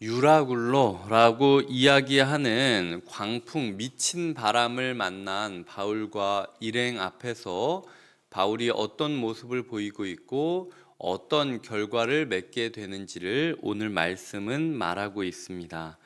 유라굴로라고 이야기하는 광풍 미친 바람을 만난 바울과 일행 앞에서 바울이 어떤 모습을 보이고 있고 어떤 결과를 맺게 되는지를 오늘 말씀은 말하고 있습니다.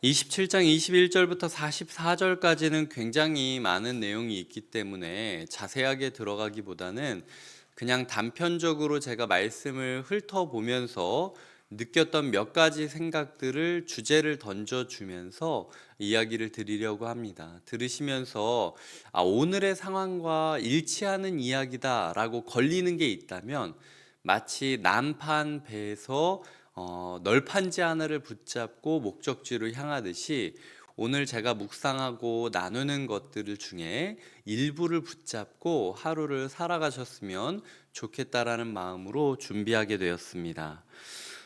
27장 21절부터 44절까지는 굉장히 많은 내용이 있기 때문에 자세하게 들어가기보다는 그냥 단편적으로 제가 말씀을 훑어보면서 느꼈던 몇 가지 생각들을 주제를 던져주면서 이야기를 드리려고 합니다. 들으시면서 오늘의 상황과 일치하는 이야기다라고 걸리는 게 있다면 마치 난판 배에서 널판지 하나를 붙잡고 목적지로 향하듯이 오늘 제가 묵상하고 나누는 것들 중에 일부를 붙잡고 하루를 살아가셨으면 좋겠다라는 마음으로 준비하게 되었습니다.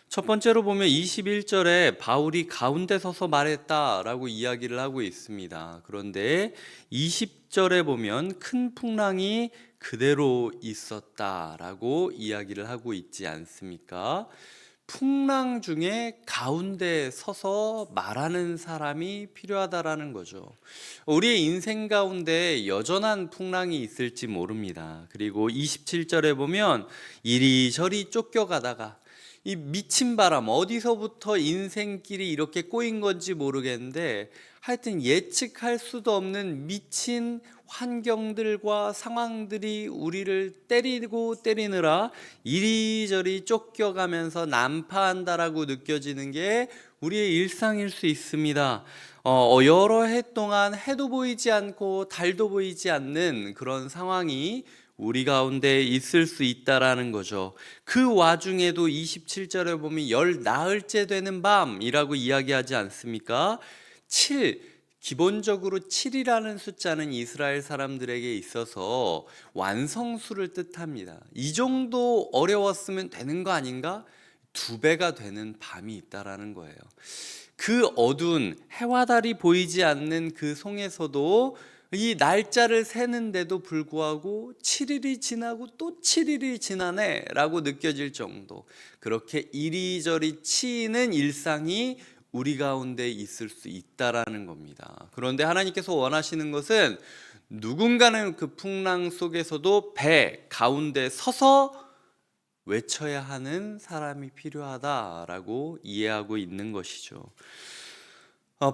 첫 번째로 보면 21절에 바울이 가운데 서서 말했다라고 이야기를 하고 있습니다. 그런데 20절에 보면 큰 풍랑이 그대로 있었다라고 이야기를 하고 있지 않습니까? 풍랑 중에 가운데 서서 말하는 사람이 필요하다라는 거죠. 우리의 인생 가운데 여전한 풍랑이 있을지 모릅니다. 그리고 27절에 보면 이리저리 쫓겨가다가 이 미친 바람, 어디서부터 인생길이 이렇게 꼬인 건지 모르겠는데 하여튼 예측할 수도 없는 미친 환경들과 상황들이 우리를 때리고 때리느라 이리저리 쫓겨가면서 난파한다라고 느껴지는 게 우리의 일상일 수 있습니다. 여러 해 동안 해도 보이지 않고 달도 보이지 않는 그런 상황이 우리 가운데 있을 수 있다라는 거죠. 그 와중에도 27절에 보면 열 나흘째 되는 밤이라고 이야기하지 않습니까? 7, 기본적으로 7이라는 숫자는 이스라엘 사람들에게 있어서 완성수를 뜻합니다. 이 정도 어려웠으면 되는 거 아닌가? 2배가 되는 밤이 있다라는 거예요. 그 어두운 해와 달이 보이지 않는 그 송에서도 이 날짜를 세는데도 불구하고 7일이 지나고 또 7일이 지나네 라고 느껴질 정도, 그렇게 이리저리 치이는 일상이 우리 가운데 있을 수 있다라는 겁니다. 그런데 하나님께서 원하시는 것은 누군가는 그 풍랑 속에서도 배 가운데 서서 외쳐야 하는 사람이 필요하다라고 이해하고 있는 것이죠.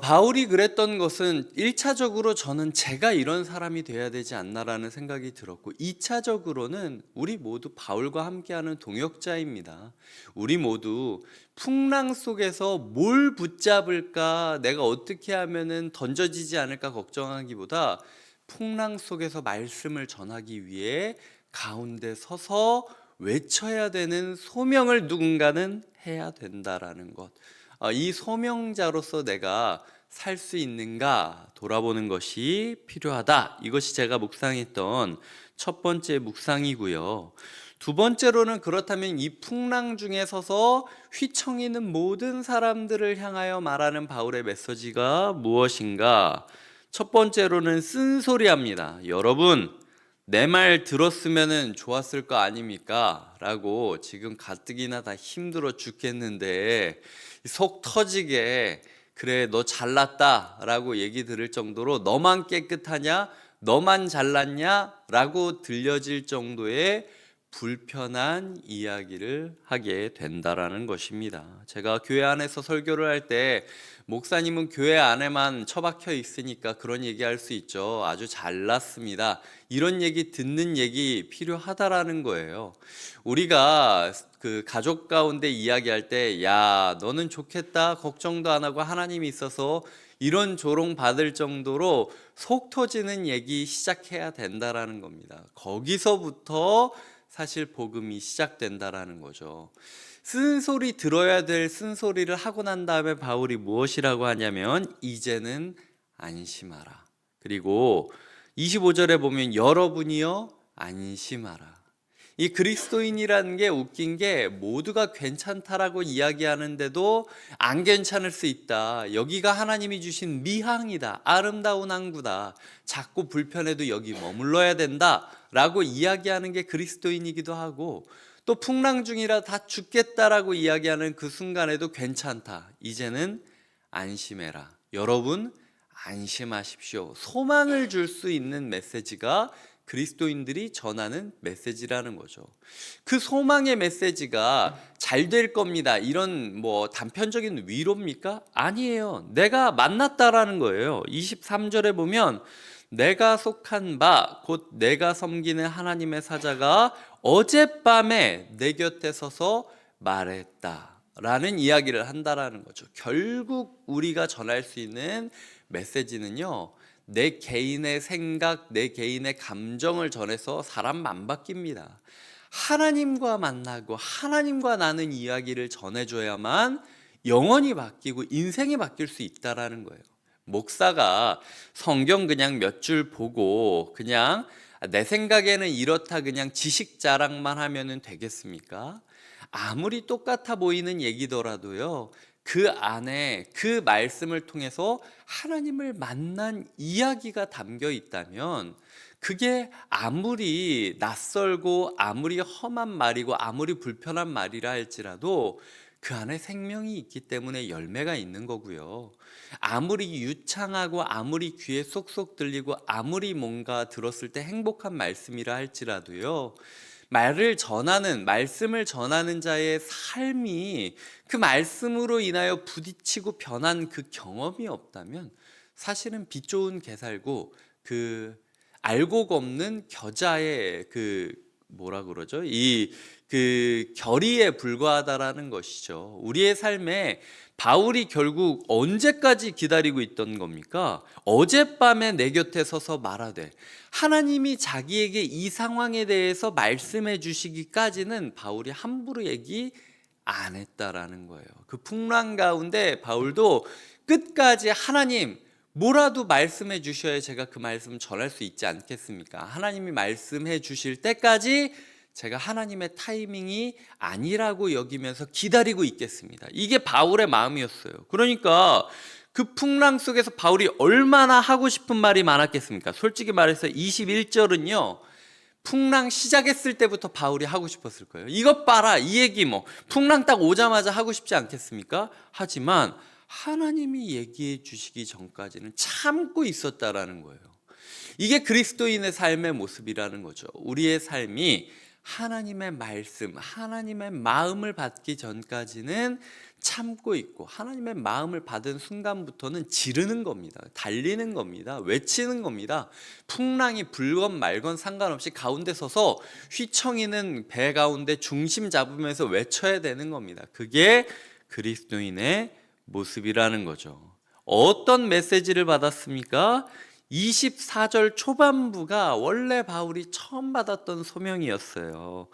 바울이 그랬던 것은 1차적으로 저는 제가 이런 사람이 돼야 되지 않나라는 생각이 들었고, 2차적으로는 우리 모두 바울과 함께하는 동역자입니다. 우리 모두 풍랑 속에서 뭘 붙잡을까, 내가 어떻게 하면은 던져지지 않을까 걱정하기보다 풍랑 속에서 말씀을 전하기 위해 가운데 서서 외쳐야 되는 소명을 누군가는 해야 된다라는 것, 이 소명자로서 내가 살 수 있는가 돌아보는 것이 필요하다. 이것이 제가 묵상했던 첫 번째 묵상이고요. 두 번째로는 그렇다면 이 풍랑 중에 서서 휘청이는 모든 사람들을 향하여 말하는 바울의 메시지가 무엇인가? 첫 번째로는 쓴소리합니다. 여러분, 내 말 들었으면 좋았을 거 아닙니까? 라고, 지금 가뜩이나 다 힘들어 죽겠는데 속 터지게 그래 너 잘났다 라고 얘기 들을 정도로 너만 깨끗하냐, 너만 잘났냐 라고 들려질 정도의 불편한 이야기를 하게 된다라는 것입니다. 제가 교회 안에서 설교를 할 때 목사님은 교회 안에만 처박혀 있으니까 그런 얘기 할 수 있죠. 아주 잘났습니다. 이런 얘기 듣는 얘기 필요하다라는 거예요. 우리가 그 가족 가운데 이야기할 때, 야, 너는 좋겠다, 걱정도 안 하고 하나님이 있어서 이런 조롱 받을 정도로 속 터지는 얘기 시작해야 된다라는 겁니다. 거기서부터 사실 복음이 시작된다라는 거죠. 쓴소리 들어야 될 쓴소리를 하고 난 다음에 바울이 무엇이라고 하냐면 이제는 안심하라. 그리고 25절에 보면 여러분이여 안심하라. 이 그리스도인이라는 게 웃긴 게 모두가 괜찮다라고 이야기하는데도 안 괜찮을 수 있다. 여기가 하나님이 주신 미항이다. 아름다운 항구다. 작고 불편해도 여기 머물러야 된다 라고 이야기하는 게 그리스도인이기도 하고, 또 풍랑 중이라 다 죽겠다라고 이야기하는 그 순간에도 괜찮다. 이제는 안심해라. 여러분 안심하십시오. 소망을 줄 수 있는 메시지가 그리스도인들이 전하는 메시지라는 거죠. 그 소망의 메시지가 잘 될 겁니다. 이런 단편적인 위로입니까? 아니에요. 내가 만났다라는 거예요. 23절에 보면 내가 속한 바 곧 내가 섬기는 하나님의 사자가 어젯밤에 내 곁에 서서 말했다라는 이야기를 한다라는 거죠. 결국 우리가 전할 수 있는 메시지는요, 내 개인의 생각, 내 개인의 감정을 전해서 사람 안 바뀝니다. 하나님과 만나고 하나님과 나눈 이야기를 전해줘야만 영혼이 바뀌고 인생이 바뀔 수 있다라는 거예요. 목사가 성경 그냥 몇 줄 보고 그냥 내 생각에는 이렇다 그냥 지식 자랑만 하면 되겠습니까? 아무리 똑같아 보이는 얘기더라도요, 그 안에 그 말씀을 통해서 하나님을 만난 이야기가 담겨 있다면 그게 아무리 낯설고 아무리 험한 말이고 아무리 불편한 말이라 할지라도 그 안에 생명이 있기 때문에 열매가 있는 거고요. 아무리 유창하고 아무리 귀에 쏙쏙 들리고 아무리 뭔가 들었을 때 행복한 말씀이라 할지라도요, 말씀을 전하는 자의 삶이 그 말씀으로 인하여 부딪히고 변한 그 경험이 없다면 사실은 빛 좋은 개살고 그 알곡 없는 겨자의 그 결의에 불과하다라는 것이죠. 우리의 삶에 바울이 결국 언제까지 기다리고 있던 겁니까? 어젯밤에 내 곁에 서서 말하되, 하나님이 자기에게 이 상황에 대해서 말씀해 주시기까지는 바울이 함부로 얘기 안 했다라는 거예요. 그 풍랑 가운데 바울도 끝까지 하나님 뭐라도 말씀해 주셔야 제가 그 말씀 전할 수 있지 않겠습니까? 하나님이 말씀해 주실 때까지 제가 하나님의 타이밍이 아니라고 여기면서 기다리고 있겠습니다. 이게 바울의 마음이었어요. 그러니까 그 풍랑 속에서 바울이 얼마나 하고 싶은 말이 많았겠습니까? 솔직히 말해서 21절은요, 풍랑 시작했을 때부터 바울이 하고 싶었을 거예요. 이것 봐라, 이 얘기 풍랑 딱 오자마자 하고 싶지 않겠습니까? 하지만 하나님이 얘기해 주시기 전까지는 참고 있었다라는 거예요. 이게 그리스도인의 삶의 모습이라는 거죠. 우리의 삶이 하나님의 말씀, 하나님의 마음을 받기 전까지는 참고 있고, 하나님의 마음을 받은 순간부터는 지르는 겁니다. 달리는 겁니다. 외치는 겁니다. 풍랑이 불건 말건 상관없이 가운데 서서 휘청이는 배 가운데 중심 잡으면서 외쳐야 되는 겁니다. 그게 그리스도인의 모습이라는 거죠. 어떤 메시지를 받았습니까? 24절 초반부가 원래 바울이 처음 받았던 소명이었어요.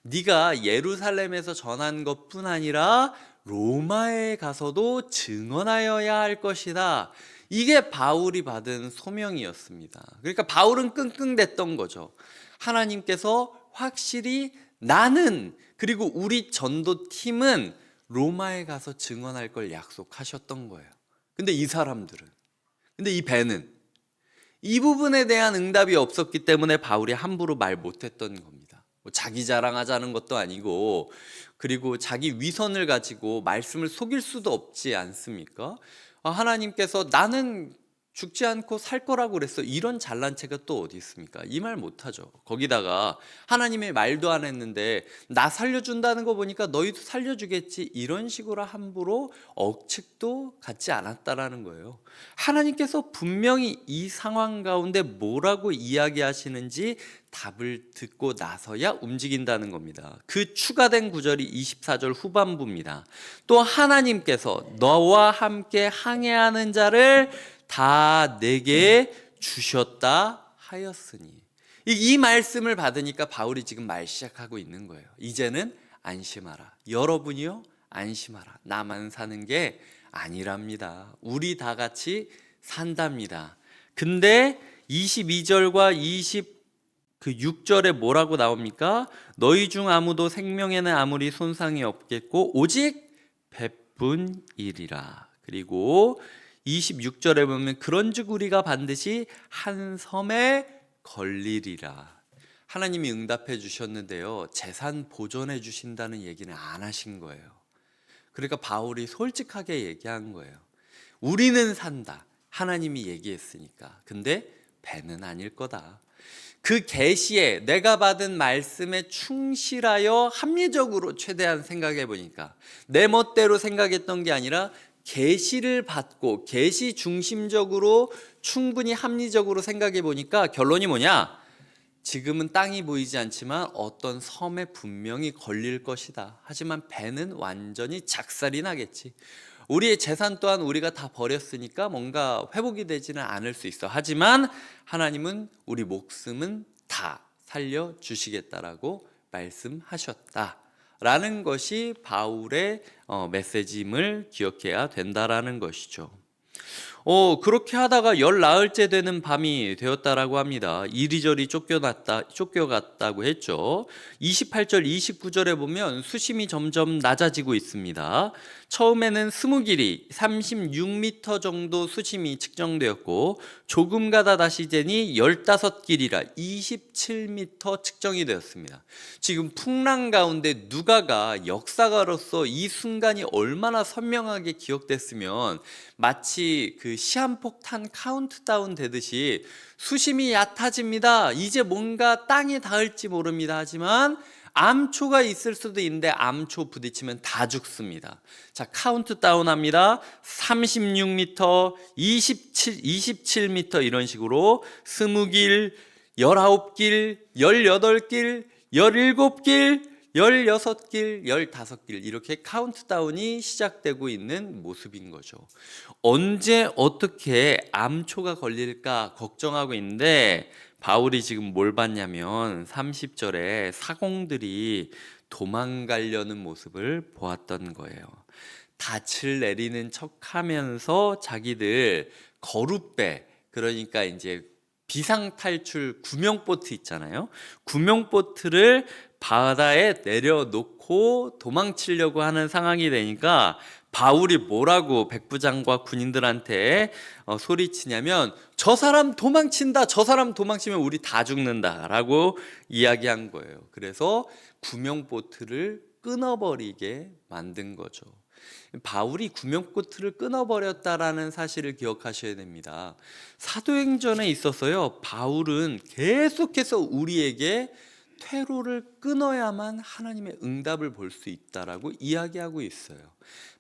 네가 예루살렘에서 전한 것뿐 아니라 로마에 가서도 증언하여야 할 것이다. 이게 바울이 받은 소명이었습니다. 그러니까 바울은 끙끙댔던 거죠. 하나님께서 확실히 나는, 그리고 우리 전도팀은 로마에 가서 증언할 걸 약속하셨던 거예요. 근데 이 배는 이 부분에 대한 응답이 없었기 때문에 바울이 함부로 말 못했던 겁니다. 자기 자랑하자는 것도 아니고, 그리고 자기 위선을 가지고 말씀을 속일 수도 없지 않습니까? 하나님께서 나는 죽지 않고 살 거라고 그랬어, 이런 잘난 체가 또 어디 있습니까? 이 말 못하죠. 거기다가 하나님의 말도 안 했는데 나 살려준다는 거 보니까 너희도 살려주겠지, 이런 식으로 함부로 억측도 갖지 않았다라는 거예요. 하나님께서 분명히 이 상황 가운데 뭐라고 이야기하시는지 답을 듣고 나서야 움직인다는 겁니다. 그 추가된 구절이 24절 후반부입니다. 또 하나님께서 너와 함께 항해하는 자를 다 내게 주셨다 하였으니, 이 말씀을 받으니까 바울이 지금 말 시작하고 있는 거예요. 이제는 안심하라. 여러분이요, 안심하라. 나만 사는 게 아니랍니다. 우리 다 같이 산답니다. 근데 22절과 26절에 뭐라고 나옵니까? 너희 중 아무도 생명에는 아무리 손상이 없겠고 오직 배뿐이리라. 그리고 26절에 보면 그런즉 우리가 반드시 한 섬에 걸리리라. 하나님이 응답해 주셨는데요, 재산 보존해 주신다는 얘기는 안 하신 거예요. 그러니까 바울이 솔직하게 얘기한 거예요. 우리는 산다, 하나님이 얘기했으니까. 근데 배는 아닐 거다. 그 계시에 내가 받은 말씀에 충실하여 합리적으로 최대한 생각해 보니까, 내 멋대로 생각했던 게 아니라 계시를 받고 계시 중심적으로 충분히 합리적으로 생각해 보니까 결론이 뭐냐? 지금은 땅이 보이지 않지만 어떤 섬에 분명히 걸릴 것이다. 하지만 배는 완전히 작살이 나겠지. 우리의 재산 또한 우리가 다 버렸으니까 뭔가 회복이 되지는 않을 수 있어. 하지만 하나님은 우리 목숨은 다 살려주시겠다라고 말씀하셨다 라는 것이 바울의 메시지임을 기억해야 된다라는 것이죠. 그렇게 하다가 열 나흘째 되는 밤이 되었다라고 합니다. 이리저리 쫓겨갔다고 했죠. 28절, 29절에 보면 수심이 점점 낮아지고 있습니다. 처음에는 스무길이 36m 정도 수심이 측정되었고, 조금 가다 다시 재니 15길이라 27m 측정이 되었습니다. 지금 풍랑 가운데 누가가 역사가로서 이 순간이 얼마나 선명하게 기억됐으면 마치 그 시한폭탄 카운트다운 되듯이 수심이 얕아집니다. 이제 뭔가 땅에 닿을지 모릅니다. 하지만 암초가 있을 수도 있는데 암초 부딪히면 다 죽습니다. 자, 카운트다운 합니다. 36m, 27m 이런 식으로 20길, 19길, 18길, 17길, 16길, 15길 이렇게 카운트다운이 시작되고 있는 모습인 거죠. 언제 어떻게 암초가 걸릴까 걱정하고 있는데, 바울이 지금 뭘 봤냐면 30절에 사공들이 도망가려는 모습을 보았던 거예요. 닻을 내리는 척하면서 자기들 거룻배, 그러니까 이제 비상탈출 구명보트 있잖아요. 구명보트를 바다에 내려놓고 도망치려고 하는 상황이 되니까 바울이 뭐라고 백부장과 군인들한테 소리치냐면, 저 사람 도망친다, 저 사람 도망치면 우리 다 죽는다 라고 이야기한 거예요. 그래서 구명보트를 끊어버리게 만든 거죠. 바울이 구명보트를 끊어버렸다라는 사실을 기억하셔야 됩니다. 사도행전에 있어서요, 바울은 계속해서 우리에게 퇴로를 끊어야만 하나님의 응답을 볼 수 있다라고 이야기하고 있어요.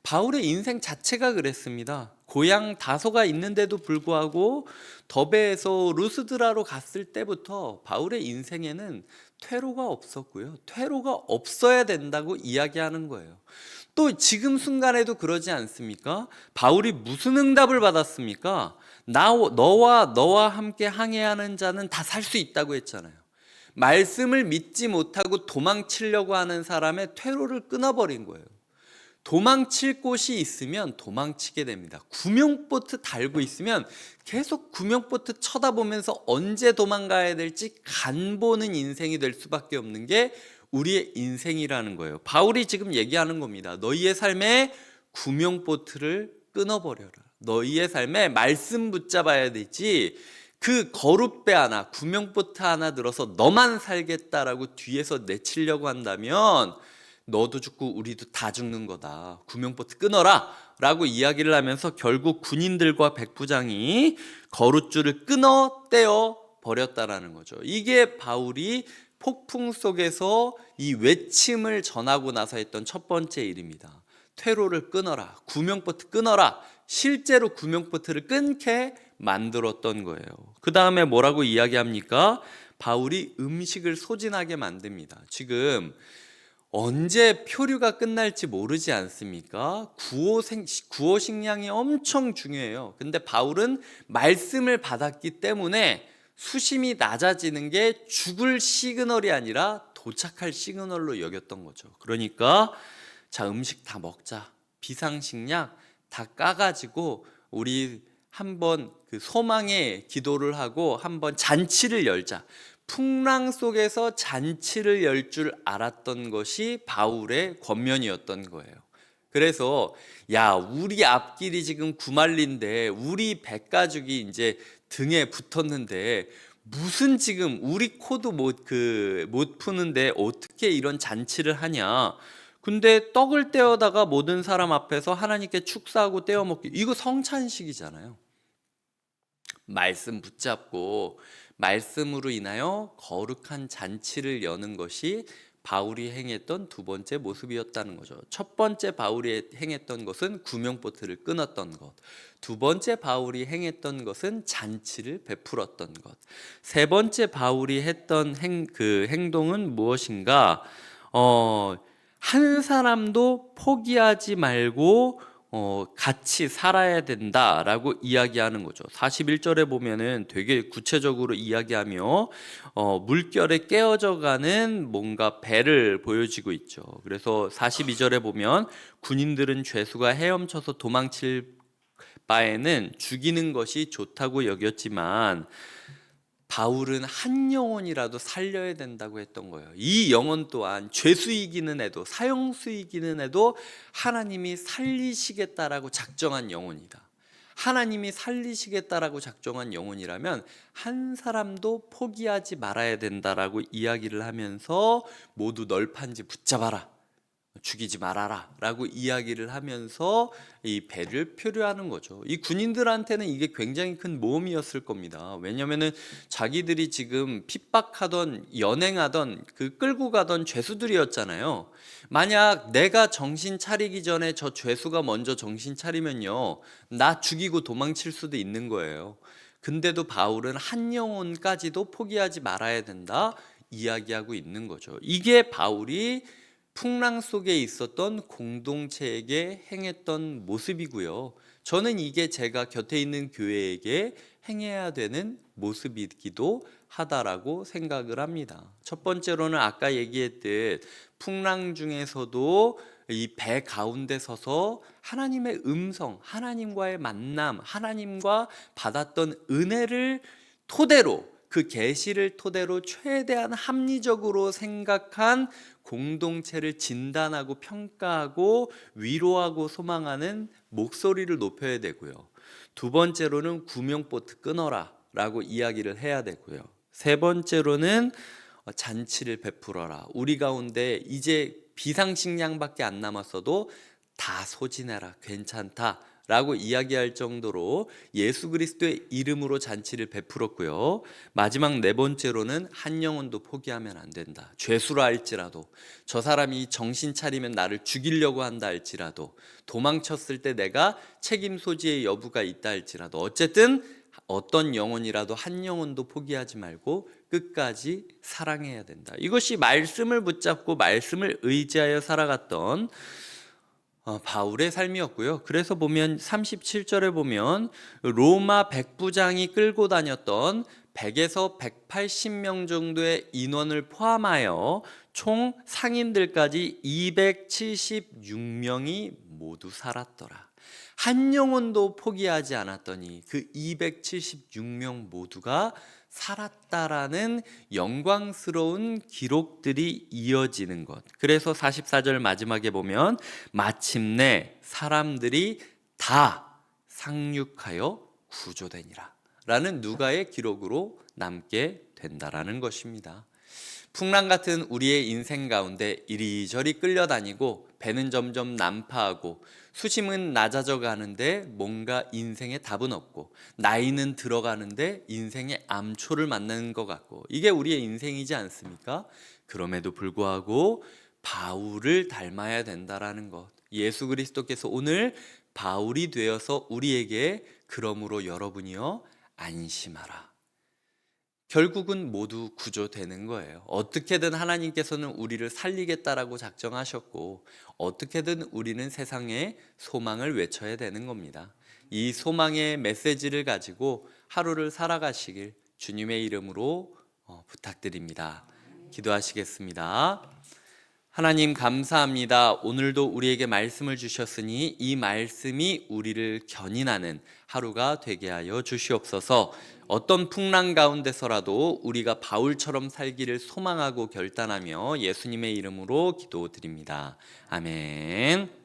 바울의 인생 자체가 그랬습니다. 고향 다소가 있는데도 불구하고 더베에서 루스드라로 갔을 때부터 바울의 인생에는 퇴로가 없었고요, 퇴로가 없어야 된다고 이야기하는 거예요. 또 지금 순간에도 그러지 않습니까? 바울이 무슨 응답을 받았습니까? 너와 함께 항해하는 자는 다 살 수 있다고 했잖아요. 말씀을 믿지 못하고 도망치려고 하는 사람의 퇴로를 끊어버린 거예요. 도망칠 곳이 있으면 도망치게 됩니다. 구명보트 달고 있으면 계속 구명보트 쳐다보면서 언제 도망가야 될지 간보는 인생이 될 수밖에 없는 게 우리의 인생이라는 거예요. 바울이 지금 얘기하는 겁니다. 너희의 삶에 구명보트를 끊어버려라. 너희의 삶에 말씀 붙잡아야 되지, 그 거룻배 하나, 구명보트 하나 들어서 너만 살겠다라고 뒤에서 내치려고 한다면 너도 죽고 우리도 다 죽는 거다. 구명보트 끊어라 라고 이야기를 하면서 결국 군인들과 백부장이 거룻줄을 끊어 떼어 버렸다라는 거죠. 이게 바울이 폭풍 속에서 이 외침을 전하고 나서 했던 첫 번째 일입니다. 퇴로를 끊어라, 구명보트 끊어라. 실제로 구명보트를 끊게 만들었던 거예요. 그 다음에 뭐라고 이야기합니까? 바울이 음식을 소진하게 만듭니다. 지금 언제 표류가 끝날지 모르지 않습니까? 구호 식량이 엄청 중요해요. 근데 바울은 말씀을 받았기 때문에 수심이 낮아지는 게 죽을 시그널이 아니라 도착할 시그널로 여겼던 거죠. 그러니까 자, 음식 다 먹자, 비상식량 다 까가지고 우리 한번 그 소망의 기도를 하고 한번 잔치를 열자. 풍랑 속에서 잔치를 열 줄 알았던 것이 바울의 권면이었던 거예요. 그래서 야, 우리 앞길이 지금 구말린데 우리 백가죽이 이제 등에 붙었는데 무슨 지금 우리 코도 못 푸는데 어떻게 이런 잔치를 하냐. 근데 떡을 떼어다가 모든 사람 앞에서 하나님께 축사하고 떼어 먹기. 이거 성찬식이잖아요. 말씀 붙잡고 말씀으로 인하여 거룩한 잔치를 여는 것이 바울이 행했던 두 번째 모습이었다는 거죠. 첫 번째 바울이 행했던 것은 구명보트를 끊었던 것. 두 번째 바울이 행했던 것은 잔치를 베풀었던 것. 세 번째 바울이 했던 행동은 무엇인가? 한 사람도 포기하지 말고 같이 살아야 된다라고 이야기하는 거죠. 41절에 보면은 되게 구체적으로 이야기하며 물결에 깨어져 가는 뭔가 배를 보여지고 있죠. 그래서 42절에 보면 군인들은 죄수가 헤엄쳐서 도망칠 바에는 죽이는 것이 좋다고 여겼지만 바울은 한 영혼이라도 살려야 된다고 했던 거예요. 이 영혼 또한 죄수이기는 해도 사형수이기는 해도 하나님이 살리시겠다라고 작정한 영혼이다. 하나님이 살리시겠다라고 작정한 영혼이라면 한 사람도 포기하지 말아야 된다라고 이야기를 하면서 모두 널판지 붙잡아라, 죽이지 말아라 라고 이야기를 하면서 이 배를 표류하는 거죠. 이 군인들한테는 이게 굉장히 큰 모험이었을 겁니다. 왜냐면은 자기들이 지금 핍박하던 연행하던 끌고 가던 죄수들이었잖아요. 만약 내가 정신 차리기 전에 저 죄수가 먼저 정신 차리면요, 나 죽이고 도망칠 수도 있는 거예요. 근데도 바울은 한 영혼까지도 포기하지 말아야 된다 이야기하고 있는 거죠. 이게 바울이 풍랑 속에 있었던 공동체에게 행했던 모습이고요. 저는 이게 제가 곁에 있는 교회에게 행해야 되는 모습이기도 하다라고 생각을 합니다. 첫 번째로는 아까 얘기했듯 풍랑 중에서도 이 배 가운데 서서 하나님의 음성, 하나님과의 만남, 하나님과 받았던 은혜를 토대로, 그 계시를 토대로 최대한 합리적으로 생각한 공동체를 진단하고 평가하고 위로하고 소망하는 목소리를 높여야 되고요. 두 번째로는 구명보트 끊어라 라고 이야기를 해야 되고요. 세 번째로는 잔치를 베풀어라. 우리 가운데 이제 비상식량밖에 안 남았어도 다 소진해라, 괜찮다 라고 이야기할 정도로 예수 그리스도의 이름으로 잔치를 베풀었고요. 마지막 네 번째로는 한 영혼도 포기하면 안 된다. 죄수라 할지라도, 저 사람이 정신 차리면 나를 죽이려고 한다 할지라도, 도망쳤을 때 내가 책임 소지의 여부가 있다 할지라도, 어쨌든 어떤 영혼이라도 한 영혼도 포기하지 말고 끝까지 사랑해야 된다. 이것이 말씀을 붙잡고 말씀을 의지하여 살아갔던 바울의 삶이었고요. 그래서 보면 37절에 보면 로마 백부장이 끌고 다녔던 100에서 180명 정도의 인원을 포함하여 총 상인들까지 276명이 모두 살았더라. 한 영혼도 포기하지 않았더니 그 276명 모두가 살았다라는 영광스러운 기록들이 이어지는 것. 그래서 44절 마지막에 보면 마침내 사람들이 다 상륙하여 구조되니라 라는 누가의 기록으로 남게 된다라는 것입니다. 풍랑 같은 우리의 인생 가운데 이리저리 끌려다니고 배는 점점 난파하고 수심은 낮아져 가는데 뭔가 인생에 답은 없고 나이는 들어가는데 인생의 암초를 만나는 것 같고 이게 우리의 인생이지 않습니까? 그럼에도 불구하고 바울을 닮아야 된다라는 것. 예수 그리스도께서 오늘 바울이 되어서 우리에게 그러므로 여러분이여 안심하라. 결국은 모두 구조되는 거예요. 어떻게든 하나님께서는 우리를 살리겠다라고 작정하셨고 어떻게든 우리는 세상에 소망을 외쳐야 되는 겁니다. 이 소망의 메시지를 가지고 하루를 살아가시길 주님의 이름으로 부탁드립니다. 기도하시겠습니다. 하나님 감사합니다. 오늘도 우리에게 말씀을 주셨으니 이 말씀이 우리를 견인하는 하루가 되게 하여 주시옵소서. 어떤 풍랑 가운데서라도 우리가 바울처럼 살기를 소망하고 결단하며 예수님의 이름으로 기도드립니다. 아멘.